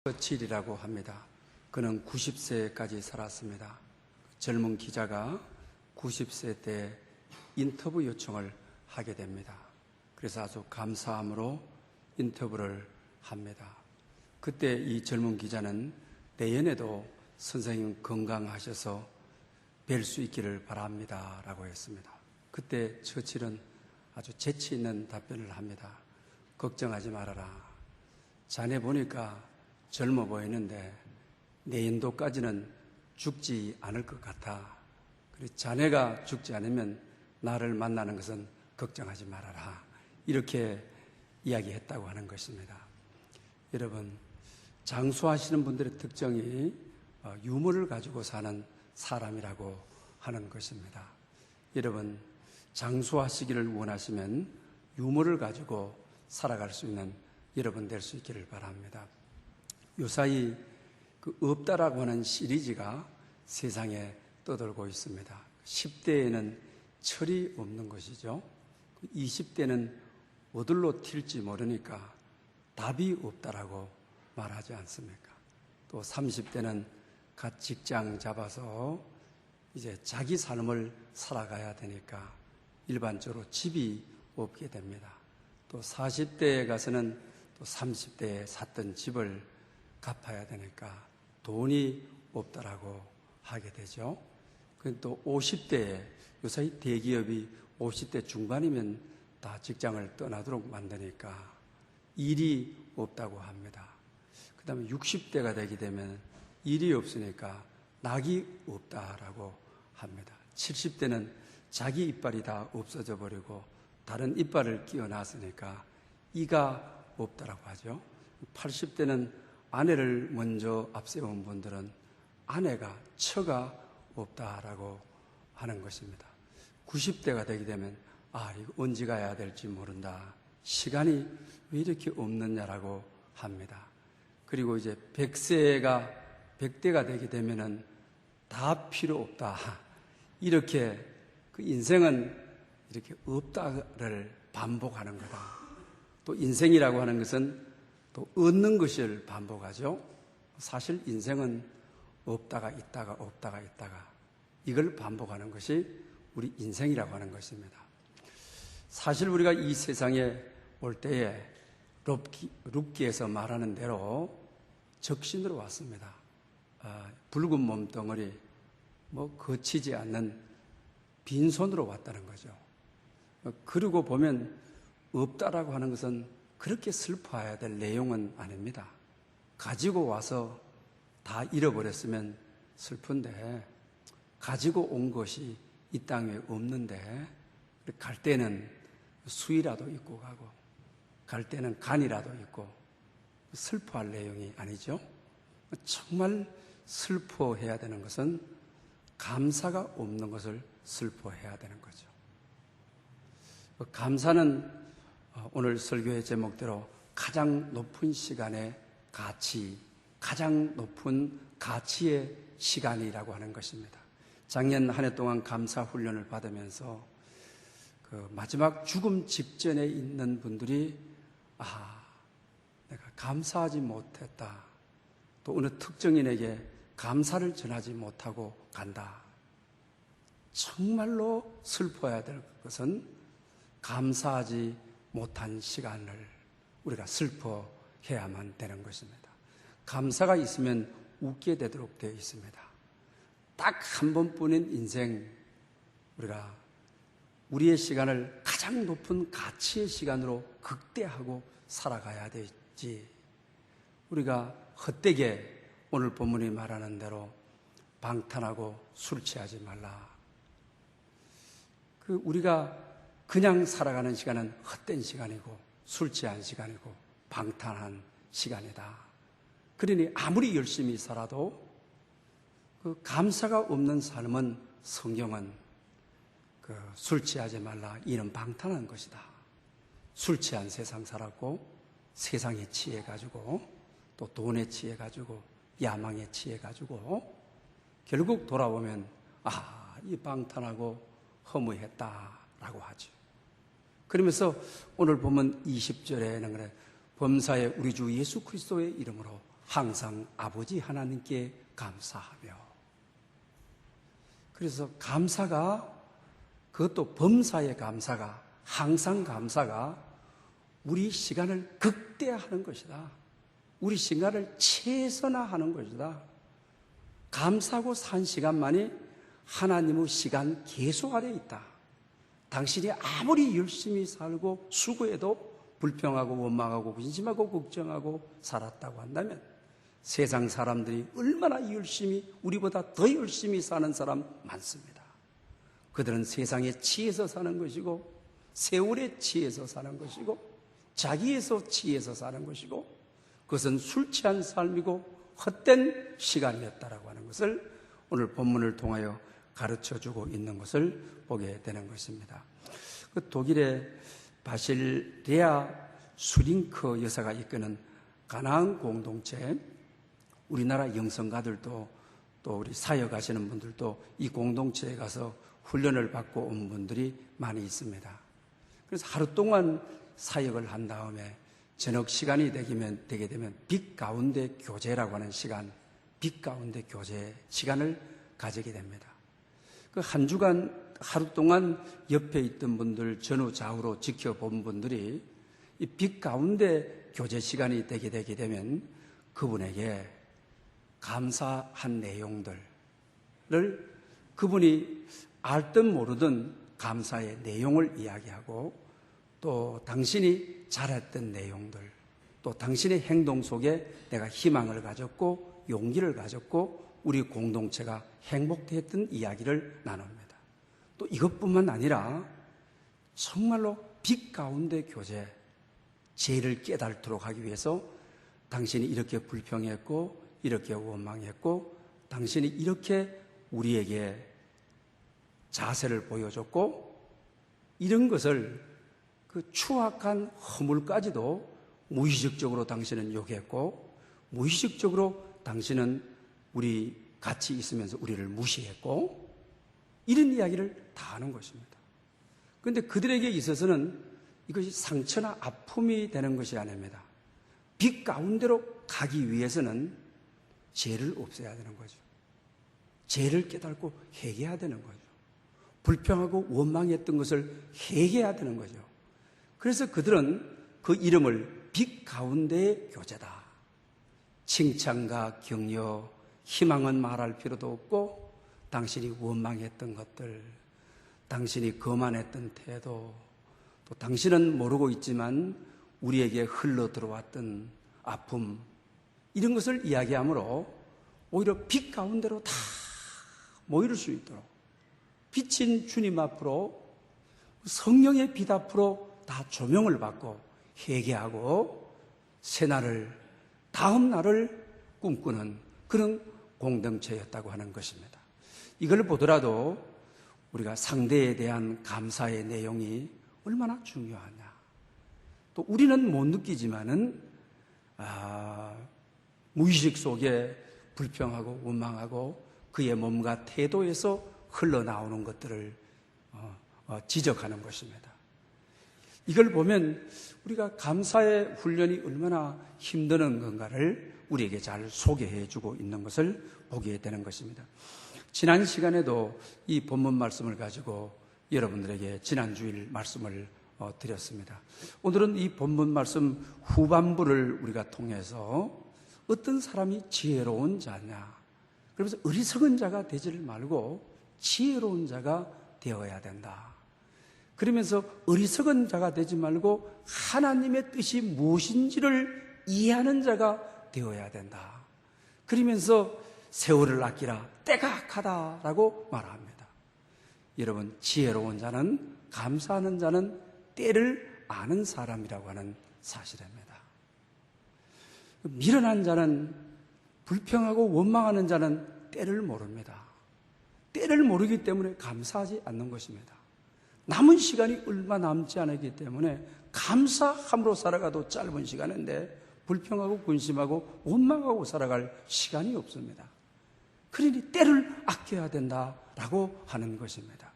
처칠이라고 합니다. 그는 90세까지 살았습니다. 젊은 기자가 90세 때 인터뷰 요청을 하게 됩니다. 그래서 아주 감사함으로 인터뷰를 합니다. 그때 이 젊은 기자는 내년에도 선생님 건강하셔서 뵐 수 있기를 바랍니다 라고 했습니다. 그때 처칠은 아주 재치 있는 답변을 합니다. 걱정하지 말아라. 자네 보니까 젊어 보이는데 내년도까지는 죽지 않을 것 같아. 그리고 자네가 죽지 않으면 나를 만나는 것은 걱정하지 말아라. 이렇게 이야기했다고 하는 것입니다. 여러분, 장수하시는 분들의 특징이 유머를 가지고 사는 사람이라고 하는 것입니다. 여러분, 장수하시기를 원하시면 유머를 가지고 살아갈 수 있는 여러분 될 수 있기를 바랍니다. 요사이 없다라고 하는 시리즈가 세상에 떠돌고 있습니다. 10대에는 철이 없는 것이죠. 20대는 어디로 튈지 모르니까 답이 없다라고 말하지 않습니까? 또 30대는 갓 직장 잡아서 이제 자기 삶을 살아가야 되니까 일반적으로 집이 없게 됩니다. 또 40대에 가서는 또 30대에 샀던 집을 갚아야 되니까 돈이 없다라고 하게 되죠. 또 50대에 요새 대기업이 50대 중반이면 다 직장을 떠나도록 만드니까 일이 없다고 합니다. 그 다음에 60대가 되게 되면 일이 없으니까 낙이 없다라고 합니다. 70대는 자기 이빨이 다 없어져 버리고 다른 이빨을 끼워놨으니까 이가 없다라고 하죠. 80대는 아내를 먼저 앞세운 분들은 아내가, 처가 없다라고 하는 것입니다. 90대가 되게 되면 이거 언제 가야 될지 모른다. 시간이 왜 이렇게 없느냐라고 합니다. 그리고 이제 100대가 되게 되면은 다 필요 없다. 이렇게 인생은 이렇게 없다를 반복하는 거다. 또 인생이라고 하는 것은 또 얻는 것을 반복하죠. 사실 인생은 없다가 있다가 없다가 있다가 이걸 반복하는 것이 우리 인생이라고 하는 것입니다. 사실 우리가 이 세상에 올 때에 룻기에서 말하는 대로 적신으로 왔습니다. 붉은 몸덩어리, 거치지 않는 빈손으로 왔다는 거죠. 그러고 보면 없다라고 하는 것은 그렇게 슬퍼해야 될 내용은 아닙니다. 가지고 와서 다 잃어버렸으면 슬픈데 가지고 온 것이 이 땅에 없는데 갈 때는 수이라도 입고 가고 갈 때는 간이라도 있고 슬퍼할 내용이 아니죠. 정말 슬퍼해야 되는 것은 감사가 없는 것을 슬퍼해야 되는 거죠. 감사는 오늘 설교의 제목대로 가장 높은 시간의 가치, 가장 높은 가치의 시간이라고 하는 것입니다. 작년 한 해 동안 감사 훈련을 받으면서 마지막 죽음 직전에 있는 분들이 내가 감사하지 못했다. 또 어느 특정인에게 감사를 전하지 못하고 간다. 정말로 슬퍼해야 될 것은 감사하지 못한 시간을 우리가 슬퍼해야만 되는 것입니다. 감사가 있으면 웃게 되도록 되어 있습니다. 딱 한 번뿐인 인생, 우리가 우리의 시간을 가장 높은 가치의 시간으로 극대화하고 살아가야 되지. 우리가 헛되게 오늘 본문이 말하는 대로 방탕하고 술 취하지 말라. 우리가 그냥 살아가는 시간은 헛된 시간이고 술 취한 시간이고 방탕한 시간이다. 그러니 아무리 열심히 살아도 감사가 없는 삶은 성경은 술 취하지 말라. 이는 방탕한 것이다. 술 취한 세상 살았고 세상에 취해가지고 또 돈에 취해가지고 야망에 취해가지고 결국 돌아오면 이 방탕하고 허무했다라고 하죠. 그러면서 오늘 보면 20절에는 범사에 우리 주 예수 그리스도의 이름으로 항상 아버지 하나님께 감사하며, 그래서 감사가, 그것도 범사의 감사가, 항상 감사가 우리 시간을 극대화하는 것이다. 우리 시간을 최선화하는 것이다. 감사하고 산 시간만이 하나님의 시간 계속 아래 있다. 당신이 아무리 열심히 살고 수고해도 불평하고 원망하고 근심하고 걱정하고 살았다고 한다면 세상 사람들이 얼마나 열심히, 우리보다 더 열심히 사는 사람 많습니다. 그들은 세상에 치여서 사는 것이고, 세월에 치여서 사는 것이고, 자기에서 치여서 사는 것이고, 그것은 술 취한 삶이고 헛된 시간이었다라고 하는 것을 오늘 본문을 통하여 가르쳐주고 있는 것을 보게 되는 것입니다. 그 독일의 바실레아 수링크 여사가 이끄는 가나안 공동체, 우리나라 영성가들도 또 우리 사역하시는 분들도 이 공동체에 가서 훈련을 받고 온 분들이 많이 있습니다. 그래서 하루 동안 사역을 한 다음에 저녁 시간이 되게 되면 빛 가운데 교제라고 하는 시간, 빛 가운데 교제 시간을 가지게 됩니다. 그 한 주간 하루 동안 옆에 있던 분들, 전후 좌우로 지켜본 분들이 이 빛 가운데 교제 시간이 되게 되면 그분에게 감사한 내용들을 그분이 알든 모르든 감사의 내용을 이야기하고, 또 당신이 잘했던 내용들, 또 당신의 행동 속에 내가 희망을 가졌고 용기를 가졌고 우리 공동체가 행복했던 이야기를 나눕니다. 또 이것뿐만 아니라 정말로 빛 가운데 교제, 죄를 깨닫도록 하기 위해서 당신이 이렇게 불평했고 이렇게 원망했고 당신이 이렇게 우리에게 자세를 보여줬고, 이런 것을 그 추악한 허물까지도 무의식적으로 당신은 욕했고, 무의식적으로 당신은 우리 같이 있으면서 우리를 무시했고, 이런 이야기를 다 하는 것입니다. 그런데 그들에게 있어서는 이것이 상처나 아픔이 되는 것이 아닙니다. 빛 가운데로 가기 위해서는 죄를 없애야 되는 거죠. 죄를 깨닫고 회개해야 되는 거죠. 불평하고 원망했던 것을 회개해야 되는 거죠. 그래서 그들은 그 이름을 빛 가운데의 교제다. 칭찬과 격려, 희망은 말할 필요도 없고, 당신이 원망했던 것들, 당신이 거만했던 태도, 또 당신은 모르고 있지만 우리에게 흘러 들어왔던 아픔, 이런 것을 이야기하므로 오히려 빛 가운데로 다 모일 수 있도록, 빛인 주님 앞으로, 성령의 빛 앞으로 다 조명을 받고 회개하고 새날을, 다음 날을 꿈꾸는 그런 공동체였다고 하는 것입니다. 이걸 보더라도 우리가 상대에 대한 감사의 내용이 얼마나 중요하냐. 또 우리는 못 느끼지만은 무의식 속에 불평하고 원망하고 그의 몸과 태도에서 흘러나오는 것들을 지적하는 것입니다. 이걸 보면 우리가 감사의 훈련이 얼마나 힘드는 건가를 우리에게 잘 소개해 주고 있는 것을 보게 되는 것입니다. 지난 시간에도 이 본문 말씀을 가지고 여러분들에게 지난 주일 말씀을 드렸습니다. 오늘은 이 본문 말씀 후반부를 우리가 통해서 어떤 사람이 지혜로운 자냐, 그러면서 어리석은 자가 되지를 말고 지혜로운 자가 되어야 된다. 그러면서 어리석은 자가 되지 말고 하나님의 뜻이 무엇인지를 이해하는 자가 되어야 된다. 그러면서 세월을 아끼라, 때가 악하다라고 말합니다. 여러분, 지혜로운 자는, 감사하는 자는 때를 아는 사람이라고 하는 사실입니다. 미련한 자는, 불평하고 원망하는 자는 때를 모릅니다. 때를 모르기 때문에 감사하지 않는 것입니다. 남은 시간이 얼마 남지 않았기 때문에 감사함으로 살아가도 짧은 시간인데 불평하고 근심하고 원망하고 살아갈 시간이 없습니다. 그러니 때를 아껴야 된다라고 하는 것입니다.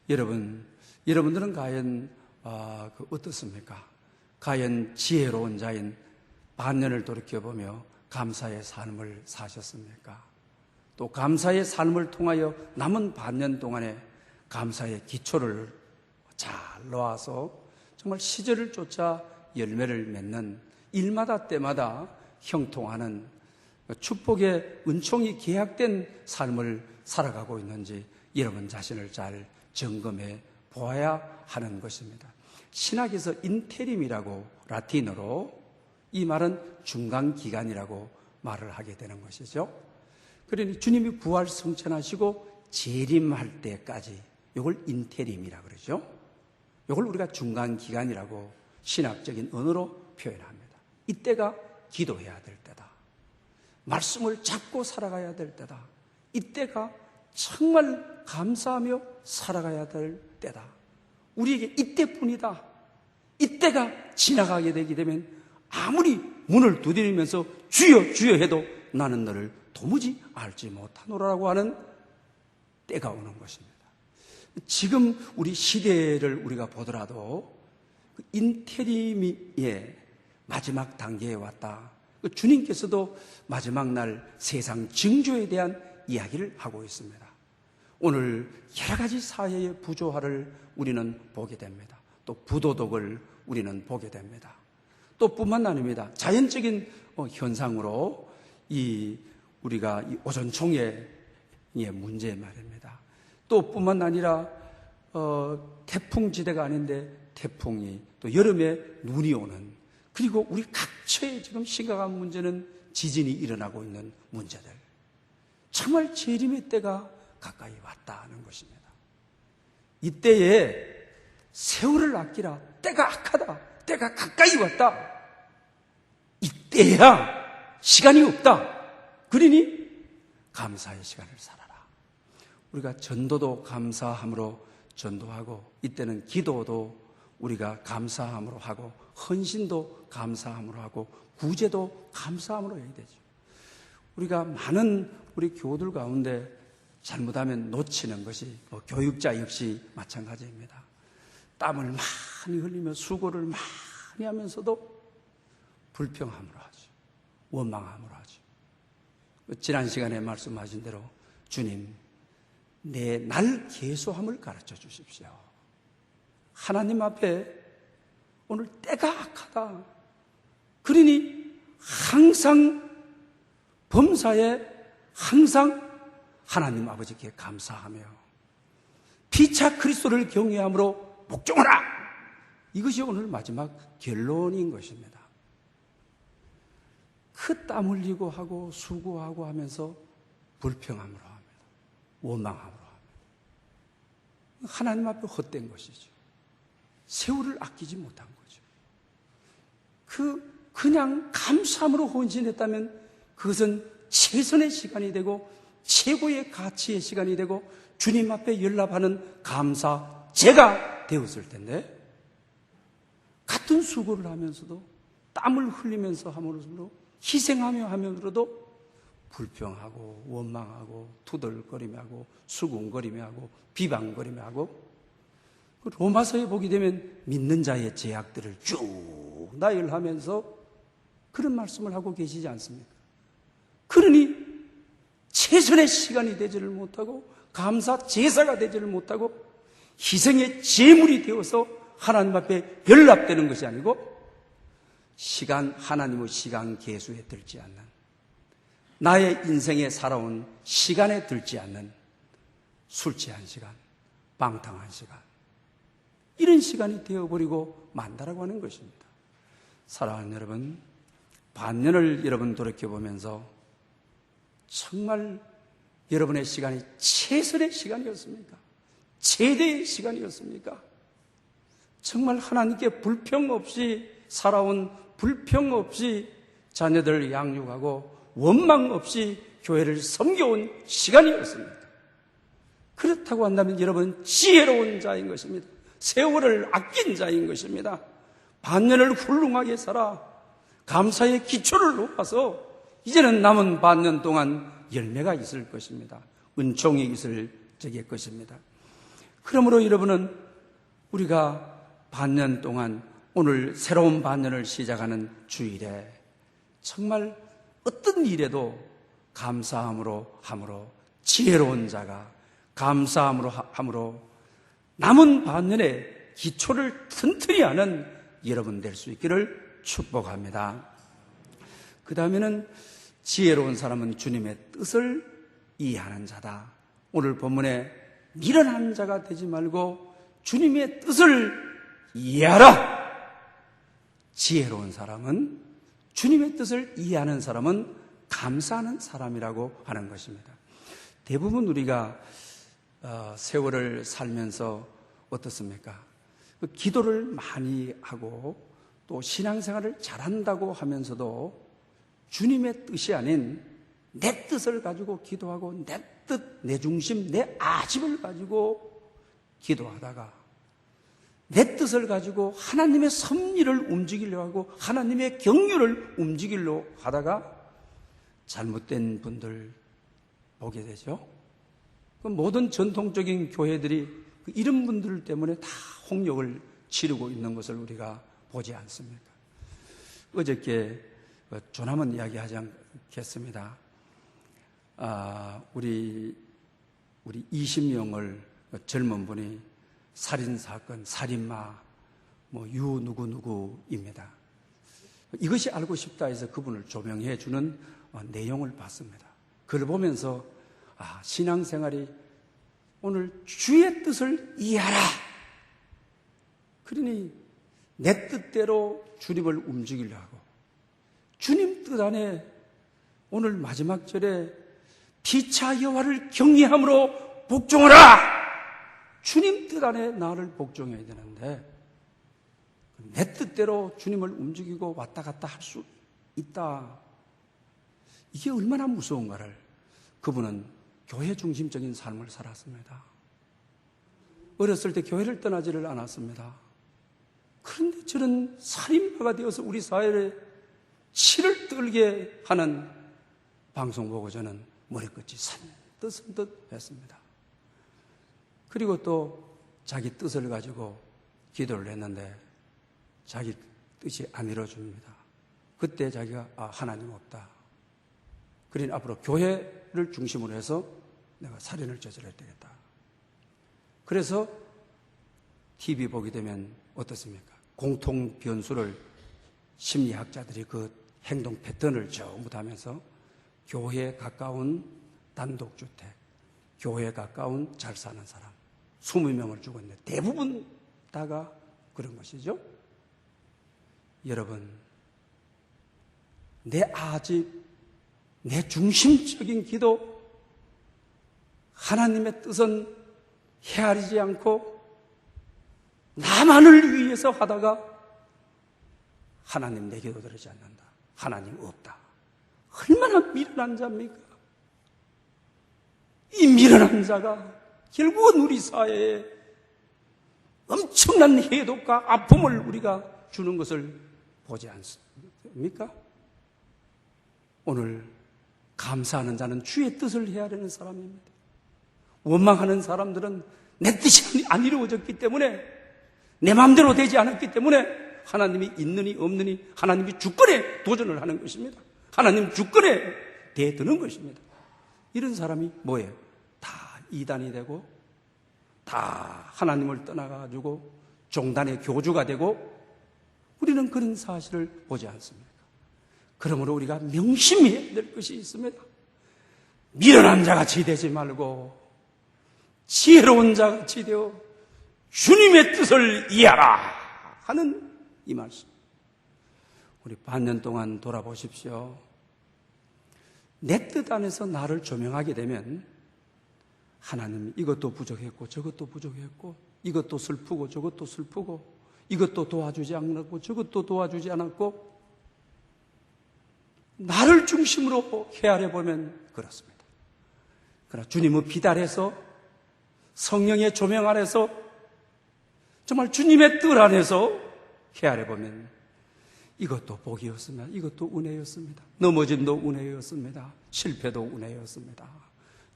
여러분들은 과연 어떻습니까? 과연 지혜로운 자인 반년을 돌이켜보며 감사의 삶을 사셨습니까? 또 감사의 삶을 통하여 남은 반년 동안에 감사의 기초를 잘 놓아서 정말 시절을 쫓아 열매를 맺는 일마다 때마다 형통하는 축복의 은총이 계약된 삶을 살아가고 있는지 여러분 자신을 잘 점검해 보아야 하는 것입니다. 신학에서 인테림이라고 라틴어로 이 말은 중간기간이라고 말을 하게 되는 것이죠. 그러니 주님이 부활 승천하시고 재림할 때까지 이걸 인테림이라고 그러죠. 이걸 우리가 중간기간이라고 신학적인 언어로 표현합니다. 이때가 기도해야 될 때다. 말씀을 잡고 살아가야 될 때다. 이때가 정말 감사하며 살아가야 될 때다. 우리에게 이때뿐이다. 이때가 지나가게 되게 되면 아무리 문을 두드리면서 주여 주여 해도 나는 너를 도무지 알지 못하노라고 하는 때가 오는 것입니다. 지금 우리 시대를 우리가 보더라도 인테리미의 마지막 단계에 왔다. 주님께서도 마지막 날 세상 징조에 대한 이야기를 하고 있습니다. 오늘 여러 가지 사회의 부조화를 우리는 보게 됩니다. 또 부도덕을 우리는 보게 됩니다. 또 뿐만 아닙니다. 자연적인 현상으로 우리가 이 오존총의 문제 말입니다. 또 뿐만 아니라 태풍지대가 아닌데 태풍이 또 여름에 눈이 오는, 그리고 우리 각처에 지금 심각한 문제는 지진이 일어나고 있는 문제들. 정말 재림의 때가 가까이 왔다는 것입니다. 이때에 세월을 아끼라. 때가 악하다. 때가 가까이 왔다. 이때야 시간이 없다. 그러니 감사의 시간을 살아라. 우리가 전도도 감사함으로 전도하고, 이때는 기도도 우리가 감사함으로 하고, 헌신도 감사함으로 하고, 구제도 감사함으로 해야 되죠. 우리가 많은 우리 교우들 가운데 잘못하면 놓치는 것이 교육자 역시 마찬가지입니다. 땀을 많이 흘리며 수고를 많이 하면서도 불평함으로 하죠. 원망함으로 하죠. 지난 시간에 말씀하신 대로 주님, 내 날 계수함을 가르쳐 주십시오. 하나님 앞에 오늘 때가 악하다. 그러니 항상 범사에 항상 하나님 아버지께 감사하며 피차 그리스도를 경외함으로 복종하라. 이것이 오늘 마지막 결론인 것입니다. 그 땀 흘리고 하고 수고하고 하면서 불평함으로 합니다. 원망함으로 합니다. 하나님 앞에 헛된 것이죠. 세월을 아끼지 못한 거죠. 그냥 감사함으로 헌신했다면 그것은 최선의 시간이 되고 최고의 가치의 시간이 되고 주님 앞에 연락하는 감사제가 되었을 텐데, 같은 수고를 하면서도 땀을 흘리면서 함으로써 희생하며 하면서도 불평하고 원망하고 투덜거리며 하고 수군거리며 하고 비방거리며 하고, 로마서에 보게 되면 믿는 자의 죄악들을 쭉 나열하면서 그런 말씀을 하고 계시지 않습니까? 그러니 최선의 시간이 되지를 못하고 감사 제사가 되지를 못하고 희생의 제물이 되어서 하나님 앞에 연락되는 것이 아니고 하나님의 시간 계수에 들지 않는, 나의 인생에 살아온 시간에 들지 않는 술 취한 시간, 방탕한 시간, 이런 시간이 되어버리고 만다라고 하는 것입니다. 사랑하는 여러분, 반년을 여러분 돌이켜보면서 정말 여러분의 시간이 최선의 시간이었습니까? 최대의 시간이었습니까? 정말 하나님께 불평 없이 살아온, 불평 없이 자녀들을 양육하고 원망 없이 교회를 섬겨온 시간이었습니다. 그렇다고 한다면 여러분 지혜로운 자인 것입니다. 세월을 아낀 자인 것입니다. 반년을 훌륭하게 살아 감사의 기초를 놓아서 이제는 남은 반년 동안 열매가 있을 것입니다. 은총이 있을 적일 것입니다. 그러므로 여러분은 우리가 반년 동안 오늘 새로운 반년을 시작하는 주일에 정말 어떤 일에도 감사함으로 함으로 지혜로운 자가 감사함으로 함으로 남은 반년의 기초를 튼튼히 하는 여러분 될 수 있기를 축복합니다. 그 다음에는 지혜로운 사람은 주님의 뜻을 이해하는 자다. 오늘 본문에 미련한 자가 되지 말고 주님의 뜻을 이해하라. 지혜로운 사람은, 주님의 뜻을 이해하는 사람은 감사하는 사람이라고 하는 것입니다. 대부분 우리가 세월을 살면서 어떻습니까? 기도를 많이 하고 또 신앙생활을 잘한다고 하면서도 주님의 뜻이 아닌 내 뜻을 가지고 기도하고 내 뜻, 내 중심, 내 아집을 가지고 기도하다가 내 뜻을 가지고 하나님의 섭리를 움직이려고 하고 하나님의 경륜을 움직이려고 하다가 잘못된 분들 보게 되죠. 모든 전통적인 교회들이 이런 분들 때문에 다 홍역을 치르고 있는 것을 우리가 보지 않습니까? 어저께 조남은 이야기하지 않겠습니다. 우리 20명을 젊은 분이 살인사건, 살인마, 유 누구누구입니다. 이것이 알고 싶다 해서 그분을 조명해 주는 내용을 봤습니다. 그걸 보면서 신앙생활이 오늘 주의 뜻을 이해하라. 그러니 내 뜻대로 주님을 움직이려고 하고 주님 뜻 안에 오늘 마지막 절에 피차 여호와를 경외함으로 복종하라. 주님 뜻 안에 나를 복종해야 되는데 내 뜻대로 주님을 움직이고 왔다 갔다 할 수 있다. 이게 얼마나 무서운가를. 그분은 교회 중심적인 삶을 살았습니다. 어렸을 때 교회를 떠나지를 않았습니다. 그런데 저런 살인마가 되어서 우리 사회에 치를 떨게 하는 방송 보고 저는 머리끝이 선뜻선뜻 했습니다. 그리고 또 자기 뜻을 가지고 기도를 했는데 자기 뜻이 안 이루어집니다. 그때 자기가 하나님 없다. 그러니 앞으로 교회를 중심으로 해서 내가 살인을 저질러야 되겠다. 그래서 TV 보게 되면 어떻습니까? 공통 변수를 심리학자들이 그 행동 패턴을 전부 다 하면서 교회에 가까운 단독주택, 교회에 가까운 잘 사는 사람 20명을 죽었는데 대부분 다가 그런 것이죠. 여러분, 내 아집, 내 중심적인 기도, 하나님의 뜻은 헤아리지 않고 나만을 위해서 하다가 하나님 내 기도 들으지 않는다. 하나님 없다. 얼마나 미련한 자입니까? 이 미련한 자가 결국은 우리 사회에 엄청난 해독과 아픔을 우리가 주는 것을 보지 않습니까? 오늘 감사하는 자는 주의 뜻을 헤아리는 사람입니다. 원망하는 사람들은 내 뜻이 안 이루어졌기 때문에 내 마음대로 되지 않았기 때문에 하나님이 있느니 없느니 하나님이 주권에 도전을 하는 것입니다. 하나님 주권에 대드는 것입니다. 이런 사람이 뭐예요? 다 이단이 되고 다 하나님을 떠나가지고 종단의 교주가 되고 우리는 그런 사실을 보지 않습니까? 그러므로 우리가 명심해야 될 것이 있습니다. 미련한 자같이 되지 말고 지혜로운 자같이 되어 주님의 뜻을 이해하라 하는 이 말씀. 우리 반년 동안 돌아보십시오. 내 뜻 안에서 나를 조명하게 되면 하나님 이것도 부족했고 저것도 부족했고 이것도 슬프고 저것도 슬프고 이것도 도와주지 않았고 저것도 도와주지 않았고 나를 중심으로 헤아려 보면 그렇습니다. 그러나 주님의 빛 아래서 성령의 조명 아래서 정말 주님의 뜻 안에서 헤아려 보면 이것도 복이었습니다. 이것도 은혜였습니다. 넘어짐도 은혜였습니다. 실패도 은혜였습니다.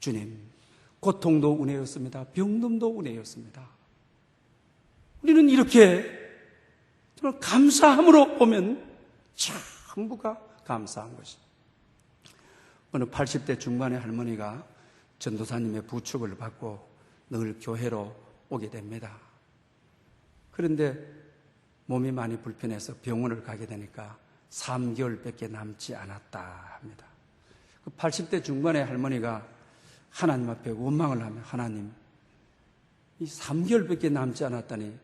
주님, 고통도 은혜였습니다. 병듦도 은혜였습니다. 우리는 이렇게 정말 감사함으로 보면 전부가 감사한 것입니다. 어느 80대 중반의 할머니가 전도사님의 부축을 받고 늘 교회로 오게 됩니다. 그런데 몸이 많이 불편해서 병원을 가게 되니까 3개월밖에 남지 않았다 합니다. 그 80대 중반의 할머니가 하나님 앞에 원망을 하며, 하나님, 이 3개월밖에 남지 않았다니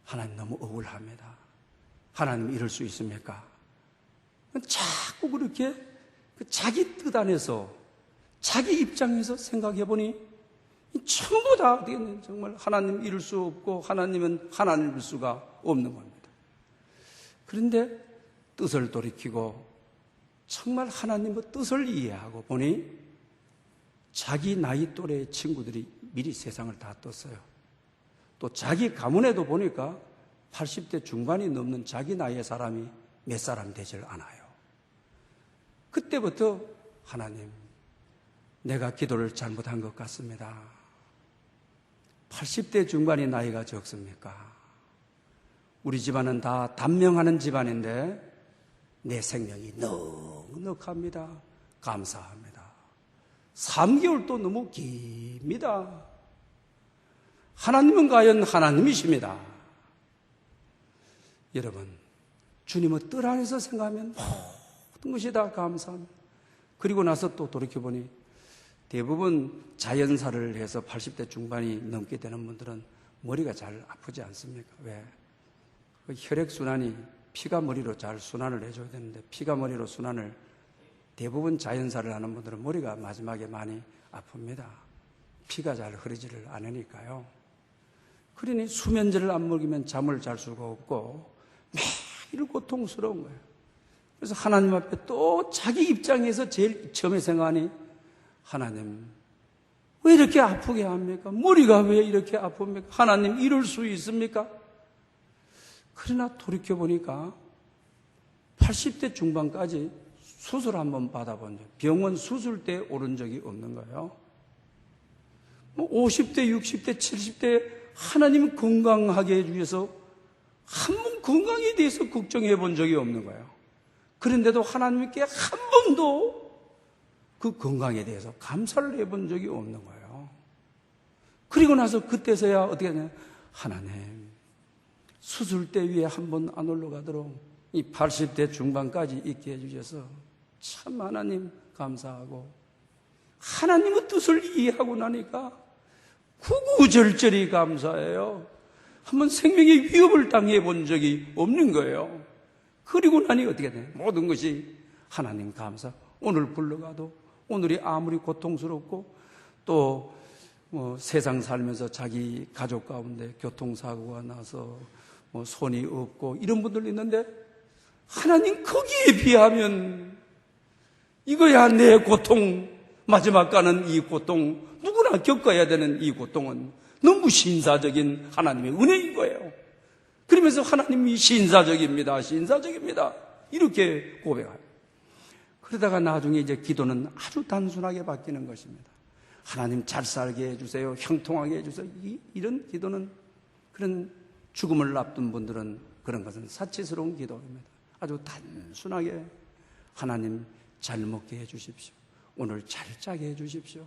하나님 너무 억울합니다. 하나님 이럴 수 있습니까? 자꾸 그렇게 자기 뜻 안에서, 자기 입장에서 생각해 보니 전부 다 정말 하나님 이룰 수 없고 하나님은 하나님일 수가 없는 겁니다. 그런데 뜻을 돌이키고 정말 하나님의 뜻을 이해하고 보니 자기 나이 또래의 친구들이 미리 세상을 다 떴어요. 또 자기 가문에도 보니까 80대 중반이 넘는 자기 나이의 사람이 몇 사람 되질 않아요. 그때부터 하나님, 내가 기도를 잘못한 것 같습니다. 80대 중반이 나이가 적습니까? 우리 집안은 다 단명하는 집안인데 내 생명이 넉넉합니다. 감사합니다. 3개월도 너무 깁니다. 하나님은 과연 하나님이십니다. 여러분, 주님의 뜻 안에서 생각하면 모든 것이 다 감사합니다. 그리고 나서 또 돌이켜보니 대부분 자연사를 해서 80대 중반이 넘게 되는 분들은 머리가 잘 아프지 않습니까? 왜? 그 혈액순환이 피가 머리로 잘 순환을 해줘야 되는데 피가 머리로 순환을 대부분 자연사를 하는 분들은 머리가 마지막에 많이 아픕니다. 피가 잘 흐르지를 않으니까요. 그러니 수면제를 안 먹이면 잠을 잘 수가 없고 매일 고통스러운 거예요. 그래서 하나님 앞에 또 자기 입장에서 제일 처음에 생각하니 하나님 왜 이렇게 아프게 합니까? 머리가 왜 이렇게 아픕니까? 하나님 이럴 수 있습니까? 그러나 돌이켜보니까 80대 중반까지 수술 한번 받아본 적, 병원 수술대에 오른 적이 없는 거예요. 50대, 60대, 70대 하나님 건강하게 해주셔서 한 번 건강에 대해서 걱정해 본 적이 없는 거예요. 그런데도 하나님께 한 번도 그 건강에 대해서 감사를 해본 적이 없는 거예요. 그리고 나서 그때서야 어떻게 하냐, 하나님 수술대 위에 한 번 안 올라가도록 이 80대 중반까지 있게 해주셔서 참 하나님 감사하고 하나님의 뜻을 이해하고 나니까 구구절절히 감사해요. 한번 생명의 위협을 당해 본 적이 없는 거예요. 그리고 나니 어떻게 돼? 모든 것이 하나님 감사. 오늘 불러가도 오늘이 아무리 고통스럽고 또 세상 살면서 자기 가족 가운데 교통사고가 나서 손이 없고 이런 분들 있는데 하나님 거기에 비하면 이거야 내 고통, 마지막 가는 이 고통, 누구나 겪어야 되는 이 고통은 너무 신사적인 하나님의 은혜인 거예요. 그러면서 하나님이 신사적입니다. 신사적입니다. 이렇게 고백해요. 그러다가 나중에 이제 기도는 아주 단순하게 바뀌는 것입니다. 하나님 잘 살게 해주세요. 형통하게 해주세요. 이런 기도는 그런 죽음을 앞둔 분들은 그런 것은 사치스러운 기도입니다. 아주 단순하게 하나님 잘 먹게 해주십시오. 오늘 잘 자게 해주십시오.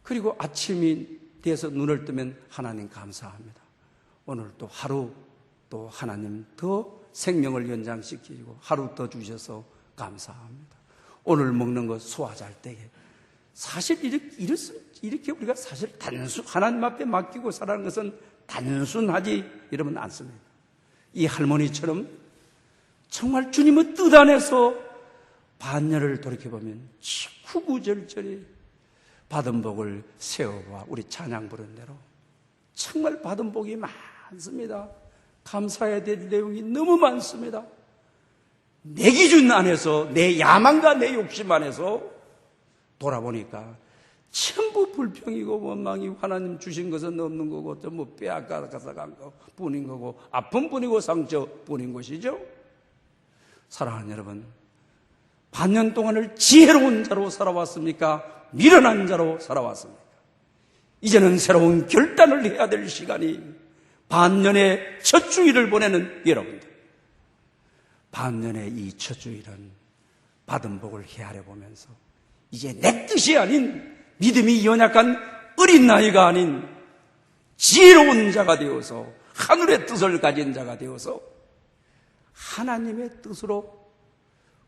그리고 아침이 돼서 눈을 뜨면 하나님 감사합니다. 오늘 또 하루 또 하나님 더 생명을 연장시키고 하루 더 주셔서 감사합니다. 오늘 먹는 것 소화 잘 되게. 사실 이렇게 우리가 사실 하나님 앞에 맡기고 살아가는 것은 단순하지 이러면 않습니다. 이 할머니처럼 정말 주님의 뜻 안에서 반년을 돌이켜보면 구구절절히 받은 복을 세워봐. 우리 찬양 부른 대로 정말 받은 복이 많습니다. 감사해야 될 내용이 너무 많습니다. 내 기준 안에서, 내 야망과 내 욕심 안에서 돌아보니까 전부 불평이고 원망이고 하나님 주신 것은 없는 거고 전부 빼앗아서 간 것뿐인 거고 아픔뿐이고 상처뿐인 것이죠. 사랑하는 여러분, 반년 동안을 지혜로운 자로 살아왔습니까? 미련한 자로 살아왔습니까? 이제는 새로운 결단을 해야 될 시간이 반년의 첫 주일을 보내는 여러분들, 반년의 이 첫 주일은 받은 복을 헤아려 보면서 이제 내 뜻이 아닌 믿음이 연약한 어린 나이가 아닌 지혜로운 자가 되어서 하늘의 뜻을 가진 자가 되어서 하나님의 뜻으로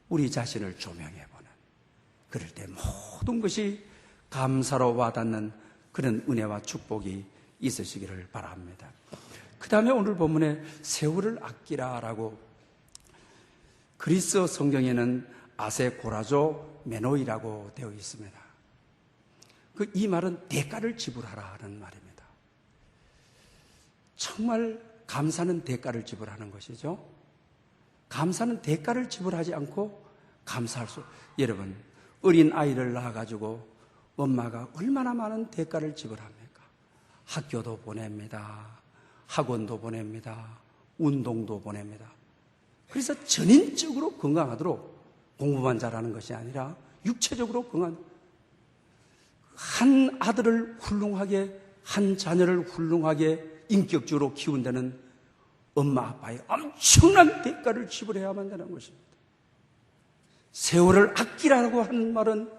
우리 자신을 조명해보는, 그럴 때 모든 것이 감사로 와닿는 그런 은혜와 축복이 있으시기를 바랍니다. 그 다음에 오늘 본문에 세월을 아끼라라고, 그리스 성경에는 아세고라조 메노이라고 되어 있습니다. 이 말은 대가를 지불하라는 말입니다. 정말 감사는 대가를 지불하는 것이죠. 감사는 대가를 지불하지 않고 감사할 수, 여러분, 어린 아이를 낳아가지고 엄마가 얼마나 많은 대가를 지불합니까? 학교도 보냅니다. 학원도 보냅니다. 운동도 보냅니다. 그래서 전인적으로 건강하도록 공부만 잘하는 것이 아니라 육체적으로 건강, 한 아들을 훌륭하게, 한 자녀를 훌륭하게 인격적으로 키운다는 엄마 아빠의 엄청난 대가를 지불해야만 되는 것입니다. 세월을 아끼라고 하는 말은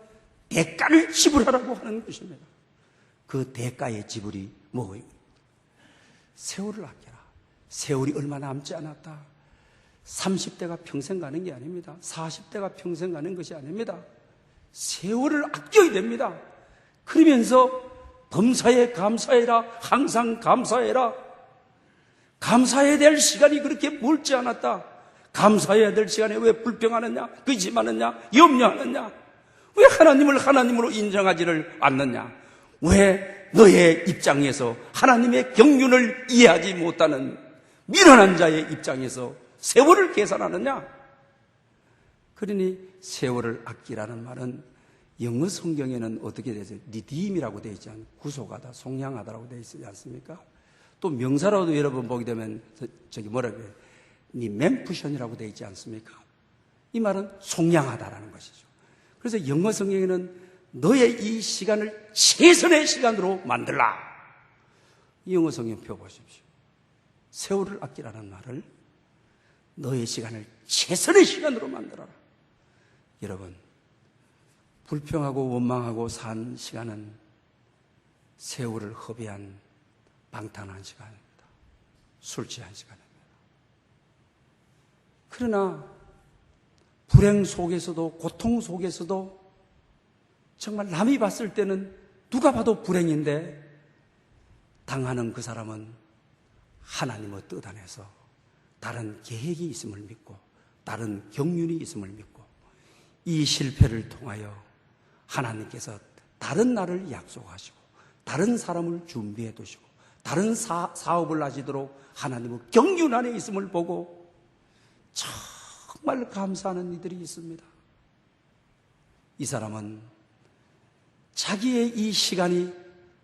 대가를 지불하라고 하는 것입니다. 그 대가의 지불이 뭐예요? 세월을 아껴라. 세월이 얼마 남지 않았다. 30대가 평생 가는 게 아닙니다. 40대가 평생 가는 것이 아닙니다. 세월을 아껴야 됩니다. 그러면서 범사에 감사해라. 항상 감사해라. 감사해야 될 시간이 그렇게 멀지 않았다. 감사해야 될 시간에 왜 불평하느냐, 근심하느냐, 염려하느냐, 왜 하나님을 하나님으로 인정하지를 않느냐, 왜 너의 입장에서 하나님의 경륜을 이해하지 못하는 미련한 자의 입장에서 세월을 계산하느냐. 그러니 세월을 아끼라는 말은 영어 성경에는 어떻게 되죠? 리딤이라고 되어 있지 않습니까? 구속하다, 속량하다라고 되어 있지 않습니까? 또 명사로도 여러분 보게 되면 저기 뭐라고 해요? 멤푸션이라고 되어 있지 않습니까? 이 말은 속량하다라는 것이죠. 그래서 영어 성경에는 너의 이 시간을 최선의 시간으로 만들라. 이 영어 성경 펴보십시오. 세월을 아끼라는 말을 너의 시간을 최선의 시간으로 만들어라. 여러분, 불평하고 원망하고 산 시간은 세월을 허비한 방탕한 시간입니다. 술 취한 시간입니다. 그러나 불행 속에서도, 고통 속에서도 정말 남이 봤을 때는 누가 봐도 불행인데 당하는 그 사람은 하나님의 뜻 안에서 다른 계획이 있음을 믿고 다른 경륜이 있음을 믿고 이 실패를 통하여 하나님께서 다른 날을 약속하시고 다른 사람을 준비해 두시고 다른 사업을 하시도록 하나님의 경륜 안에 있음을 보고 정말 감사하는 이들이 있습니다. 이 사람은 자기의 이 시간이,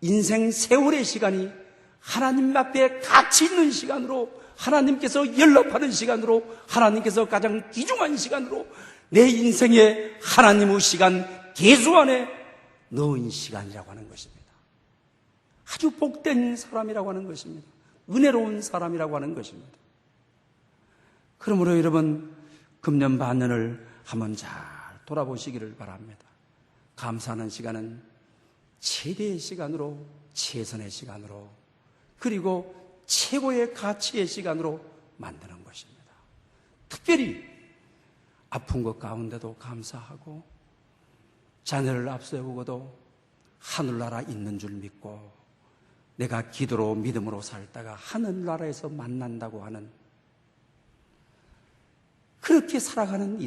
인생 세월의 시간이 하나님 앞에 가치 있는 시간으로, 하나님께서 연락하는 시간으로, 하나님께서 가장 귀중한 시간으로 내 인생의 하나님의 시간 계수 안에 넣은 시간이라고 하는 것입니다. 아주 복된 사람이라고 하는 것입니다. 은혜로운 사람이라고 하는 것입니다. 그러므로 여러분, 금년 반년을 한번 잘 돌아보시기를 바랍니다. 감사하는 시간은 최대의 시간으로, 최선의 시간으로, 그리고 최고의 가치의 시간으로 만드는 것입니다. 특별히 아픈 것 가운데도 감사하고 자녀를 앞세우고도 하늘나라 있는 줄 믿고 내가 기도로 믿음으로 살다가 하늘나라에서 만난다고 하는 그렇게 살아가는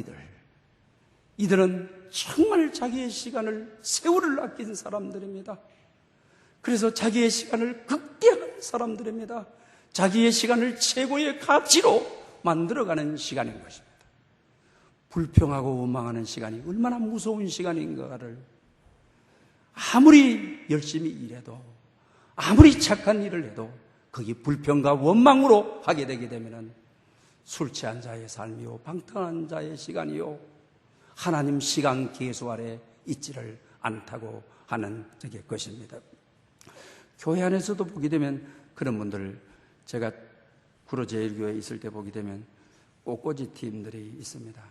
이들은 정말 자기의 시간을, 세월을 아낀 사람들입니다. 그래서 자기의 시간을 극대화한 사람들입니다. 자기의 시간을 최고의 가치로 만들어가는 시간인 것입니다. 불평하고 원망하는 시간이 얼마나 무서운 시간인가를 아무리 열심히 일해도, 아무리 착한 일을 해도 거기 불평과 원망으로 하게 되게 되면 술 취한 자의 삶이요, 방탕한 자의 시간이요, 하나님 시간 계수 아래 있지를 않다고 하는 것입니다. 교회 안에서도 보게 되면 그런 분들, 제가 구로제일교회에 있을 때 보게 되면 꽃꽂이 팀들이 있습니다.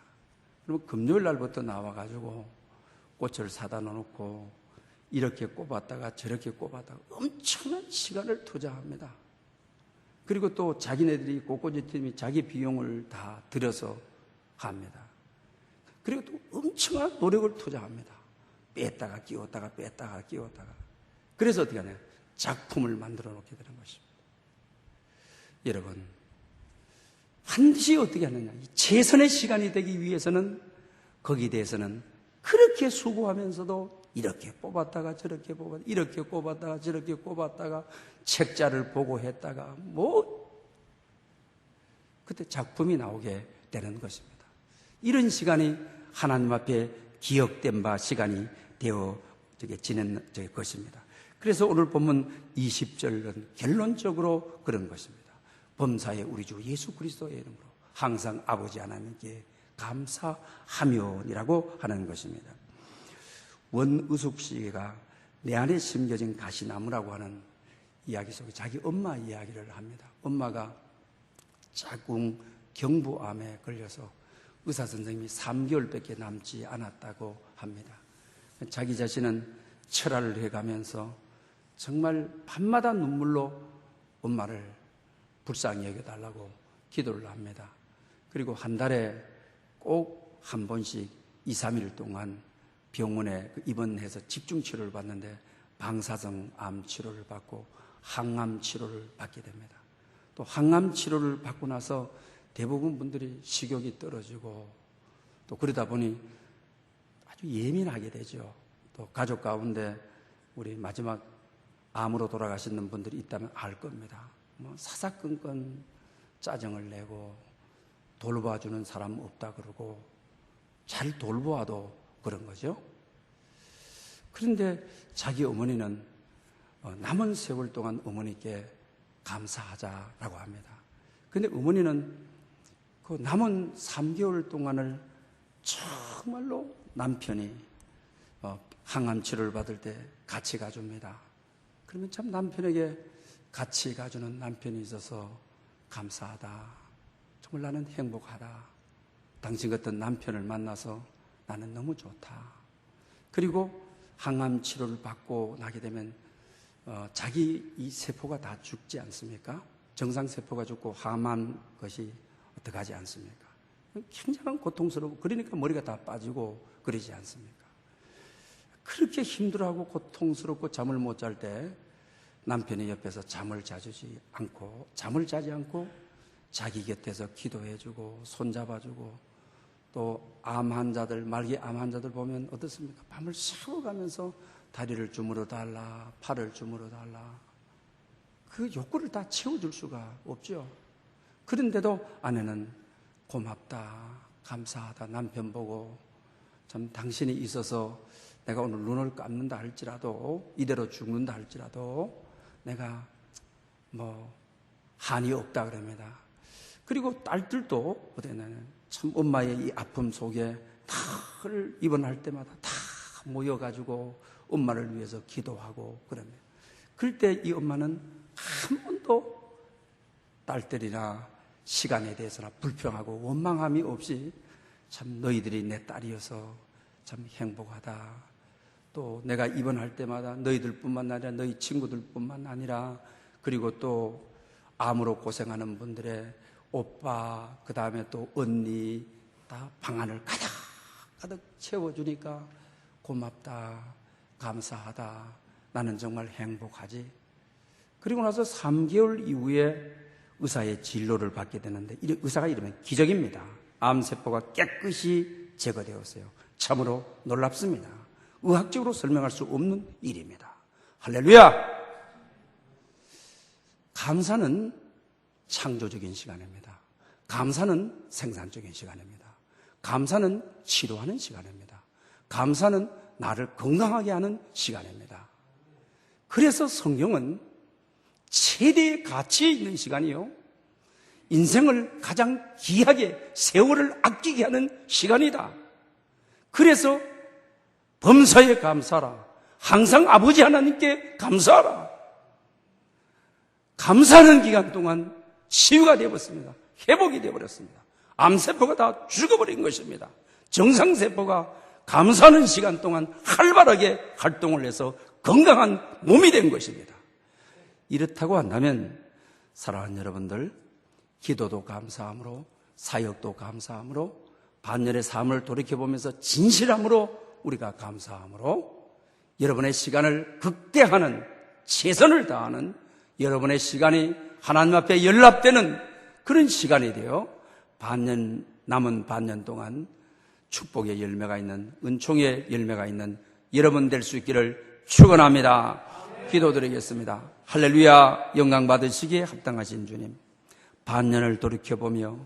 그러면 금요일 날부터 나와가지고 꽃을 사다 놓고 이렇게 꼽았다가 저렇게 꼽았다가 엄청난 시간을 투자합니다. 그리고 또 자기네들이 꽃꽂이팀이 자기 비용을 다 들여서 합니다. 그리고 또 엄청난 노력을 투자합니다. 뺐다가 끼웠다가 뺐다가 끼웠다가. 그래서 어떻게 하냐? 작품을 만들어 놓게 되는 것입니다. 여러분, 반드시 어떻게 하느냐? 최선의 시간이 되기 위해서는 거기에 대해서는 그렇게 수고하면서도 이렇게 뽑았다가 저렇게 뽑았다가 이렇게 꼽았다가 저렇게 꼽았다가 책자를 보고 했다가 그때 작품이 나오게 되는 것입니다. 이런 시간이 하나님 앞에 기억된 바 시간이 되어 지는 것입니다. 그래서 오늘 본문 20절은 결론적으로 그런 것입니다. 범사의 우리 주 예수 그리스도의 이름으로 항상 아버지 하나님께 감사하며이라고 하는 것입니다. 원의숙 씨가 내 안에 심겨진 가시나무라고 하는 이야기 속에 자기 엄마 이야기를 합니다. 엄마가 자궁 경부암에 걸려서 의사 선생님이 3개월밖에 남지 않았다고 합니다. 자기 자신은 철화를 해가면서 정말 밤마다 눈물로 엄마를 불쌍히 여겨달라고 기도를 합니다. 그리고 한 달에 꼭 한 번씩 2, 3일 동안 병원에 입원해서 집중치료를 받는데 방사성 암 치료를 받고 항암 치료를 받게 됩니다. 또 항암 치료를 받고 나서 대부분 분들이 식욕이 떨어지고 또 그러다 보니 아주 예민하게 되죠. 또 가족 가운데 우리 마지막 암으로 돌아가시는 분들이 있다면 알 겁니다. 사사건건 짜증을 내고 돌봐주는 사람 없다 그러고 잘 돌보아도 그런 거죠. 그런데 자기 어머니는 남은 세월 동안 어머니께 감사하자라고 합니다. 그런데 어머니는 그 남은 3개월 동안을 정말로 남편이 항암 치료를 받을 때 같이 가줍니다. 그러면 참 남편에게 같이 가주는 남편이 있어서 감사하다. 정말 나는 행복하다. 당신 같은 남편을 만나서 나는 너무 좋다. 그리고 항암 치료를 받고 나게 되면 자기 이 세포가 다 죽지 않습니까? 정상세포가 죽고 항암한 것이 어떡하지 않습니까? 굉장한 고통스러워. 그러니까 머리가 다 빠지고 그러지 않습니까? 그렇게 힘들어하고 고통스럽고 잠을 못 잘 때 남편이 옆에서 잠을 자지 않고 자기 곁에서 기도해주고 손잡아주고 또 암 환자들, 말기 암 환자들 보면 어떻습니까? 밤을 새워가면서 다리를 주물어 달라, 팔을 주물어 달라. 그 욕구를 다 채워줄 수가 없죠. 그런데도 아내는 고맙다, 감사하다, 남편 보고 참 당신이 있어서 내가 오늘 눈을 감는다 할지라도 이대로 죽는다 할지라도 내가 한이 없다 그럽니다. 그리고 딸들도 참 엄마의 이 아픔 속에 늘 입원할 때마다 다 모여가지고 엄마를 위해서 기도하고 그럽니다. 그럴 때 이 엄마는 한 번도 딸들이나 시간에 대해서나 불평하고 원망함이 없이 참 너희들이 내 딸이어서 참 행복하다. 또 내가 입원할 때마다 너희들뿐만 아니라 너희 친구들뿐만 아니라 그리고 또 암으로 고생하는 분들의 오빠, 그 다음에 또 언니 다 방안을 가득 채워주니까 고맙다, 감사하다, 나는 정말 행복하지. 그리고 나서 3개월 이후에 의사의 진료를 받게 되는데 의사가 이러면 기적입니다. 암세포가 깨끗이 제거되었어요. 참으로 놀랍습니다. 의학적으로 설명할 수 없는 일입니다. 할렐루야! 감사는 창조적인 시간입니다. 감사는 생산적인 시간입니다. 감사는 치료하는 시간입니다. 감사는 나를 건강하게 하는 시간입니다. 그래서 성경은 최대의 가치에 있는 시간이요, 인생을 가장 귀하게 세월을 아끼게 하는 시간이다. 그래서 범사에 감사하라. 항상 아버지 하나님께 감사하라. 감사하는 기간 동안 치유가 되어버렸습니다. 회복이 되어버렸습니다. 암세포가 다 죽어버린 것입니다. 정상세포가 감사하는 시간 동안 활발하게 활동을 해서 건강한 몸이 된 것입니다. 이렇다고 한다면 사랑하는 여러분들, 기도도 감사함으로, 사역도 감사함으로, 반년의 삶을 돌이켜보면서 진실함으로 우리가 감사함으로 여러분의 시간을 극대화하는, 최선을 다하는, 여러분의 시간이 하나님 앞에 연락되는 그런 시간이 되어 남은 반년 동안 축복의 열매가 있는, 은총의 열매가 있는 여러분 될 수 있기를 축원합니다. 기도드리겠습니다. 할렐루야. 영광 받으시기에 합당하신 주님, 반년을 돌이켜보며